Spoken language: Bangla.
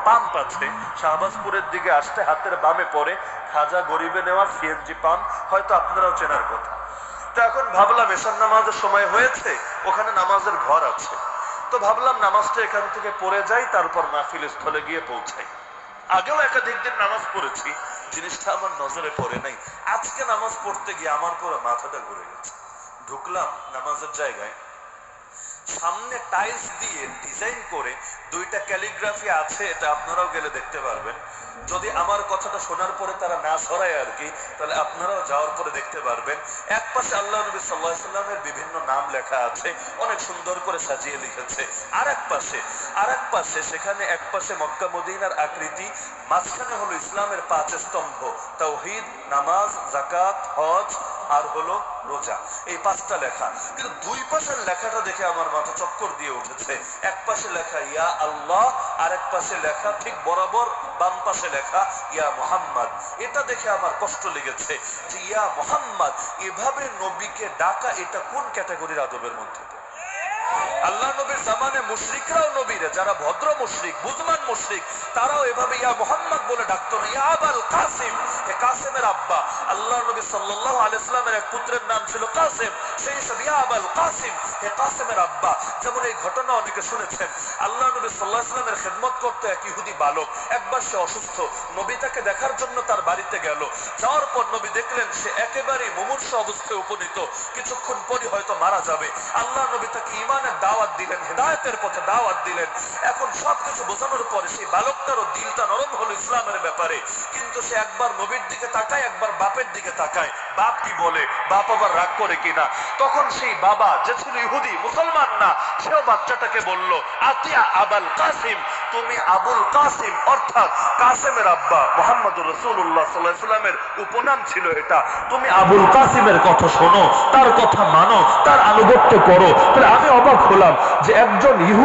পাম্প আছে, শাহবাজপুরের দিকে আসতে হাতের বামে পড়ে খাজা গরিবে নেওয়া সিএনজি পাম্প, হয়তো আপনারাও চেনার কথা। তো এখন ভাবলাম এশার নামাজের সময় হয়েছে, ওখানে নামাজের ঘর আছে, তো ভাবলাম নামাজটা এখান থেকে পড়ে যাই, তারপর মাহফিল স্থলে গিয়ে পৌঁছাই। আগেও একাধিক দিন নামাজ পড়েছি, জিনিসটা আমার নজরে পড়ে নাই। আজকে নামাজ পড়তে গিয়ে আমার পুরো মাথাটা ঘুরে গেছে। ঢুকলাম নামাজের জায়গায়, সামনে টাইলস দিয়ে ডিজাইন করে দুইটা ক্যালিগ্রাফি আছে, এটা আপনারাও গেলে দেখতে পারবেন। যদি আমার কথাটা শোনার পরে তারা না সরায় আর কি, তাহলে আপনারাও যাওয়ার পরে দেখতে পারবেন। এক পাশে আল্লাহ নবী সাল্লাল্লাহু আলাইহি ওয়াসাল্লামের বিভিন্ন নাম লেখা আছে, অনেক সুন্দর করে সাজিয়ে লিখেছে। আর এক পাশে সেখানে এক পাশে মক্কা মদিনার আকৃতি, মাঝখানে হলো ইসলামের 5 স্তম্ভ, তাওহীদ, নামাজ, যাকাত, হজ আর হলো রোজা, এই 5টা লেখা। কিন্তু দুই পাশের লেখাটা দেখে আমার মাথা চক্কর দিয়ে উঠেছে। এক পাশে লেখা ইয়া আল্লাহ, আর এক পাশে লেখা ঠিক বরাবর বাম পাশে লেখা ইয়া মুহাম্মদ। এটা দেখে আমার কষ্ট লেগেছে যে ইয়া মুহাম্মদ, এভাবে নবীকে ডাকা এটা কোন ক্যাটাগরির আদবের মধ্যে? আল্লাহ নবীর জামানে মুশরিকরাও নবীরে, যারা ভদ্র মুশরিক, বুঝমান মুশরিক, তারাও এভাবে ইয়া মুহাম্মদ বলে ডাকতো না। ইয়া আবাল কাসিম, হে কাসিমের আব্বা। আল্লাহ নবী সাল্লাল্লাহু আলাইহি ওয়াসাল্লামের এক পুত্রের নাম ছিল কাসিম, সেই হিসাবে ইয়া আবাল কাসিম, হে কাসিমের আব্বা। যেমন এই ঘটনা অনেকে শুনেছেন, আল্লাহ নবী সাল্লাল্লাহু আলাইহি ওয়াসাল্লামের খেদমত করতে এক ইহুদি বালক, একবার সে অসুস্থ, নবী তাকে দেখার জন্য তার বাড়িতে গেল। যাওয়ার পর নবী দেখলেন সে একেবারে মুমূর্ষু অবস্থায় উপনীত, কিছুক্ষণ পরই হয়তো মারা যাবে। আল্লাহ নবী তাকে ঈমানের দাওয়াত দিলেন, হেদায়েতের পথে দাওয়াত দিলেন। এখন সবকিছু বোঝানোর পরে সেই বালকটারও দিলটা নরম হলো ইসলামের ব্যাপারে, কিন্তু সে একবার নবীর দিকে তাকায়, একবার বাপের দিকে তাকায়, বাপ কি বলে, বাপ আবার রাগ করে কিনা। তখন সেই বাবা, যে ছিল ইহুদি, মুসলমান না, সেও বাচ্চাটাকে বলল, আতিয়া আবাল কাসিম, তুমি আবুল কাসিম, অর্থাৎ কাসেমের আব্বা মুহাম্মদুর রাসূলুল্লাহ সাল্লাল্লাহু আলাইহি ওয়াসাল্লামের উপনাম ছিল এটা, তুমি আবুল কাসিমের কথা শোনো, তার কথা মানো, তার আনুগত্য করো। তাহলে আমি অবাক হলাম যে একজন ইহুদি